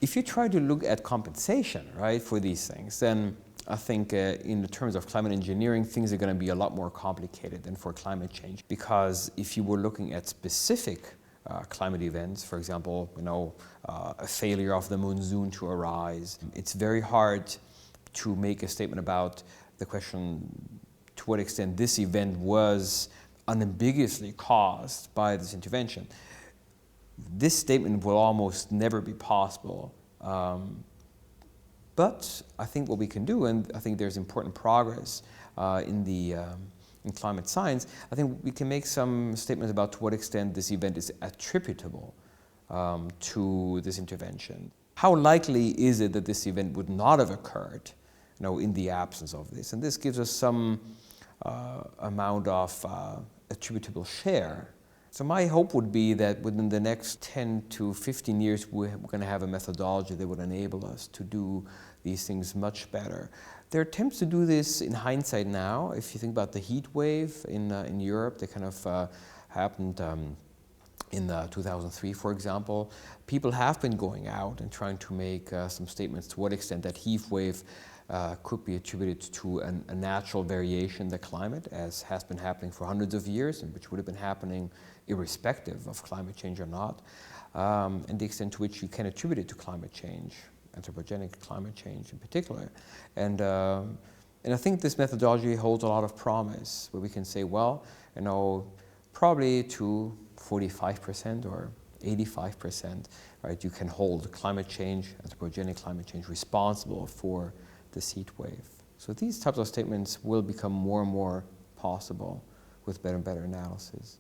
If you try to look at compensation, right, for these things, then I think in the terms of climate engineering, things are going to be a lot more complicated than for climate change. Because if you were looking at specific climate events, for example, a failure of the monsoon to arise, it's very hard to make a statement about the question to what extent this event was unambiguously caused by this intervention. This statement will almost never be possible. But I think what we can do, and I think there's important progress in climate science, I think we can make some statements about to what extent this event is attributable to this intervention. How likely is it that this event would not have occurred, in the absence of this? And this gives us some amount of attributable share. So my hope would be that within the next 10 to 15 years, we're going to have a methodology that would enable us to do these things much better. There are attempts to do this in hindsight now. If you think about the heat wave in Europe, that kind of happened in 2003, for example. People have been going out and trying to make some statements to what extent that heat wave could be attributed to a natural variation in the climate, as has been happening for hundreds of years, and which would have been happening irrespective of climate change or not, and the extent to which you can attribute it to climate change, anthropogenic climate change in particular. And I think this methodology holds a lot of promise, where we can say, well, probably to 45% or 85%, right, you can hold climate change, anthropogenic climate change, responsible for this heat wave. So these types of statements will become more and more possible with better and better analysis.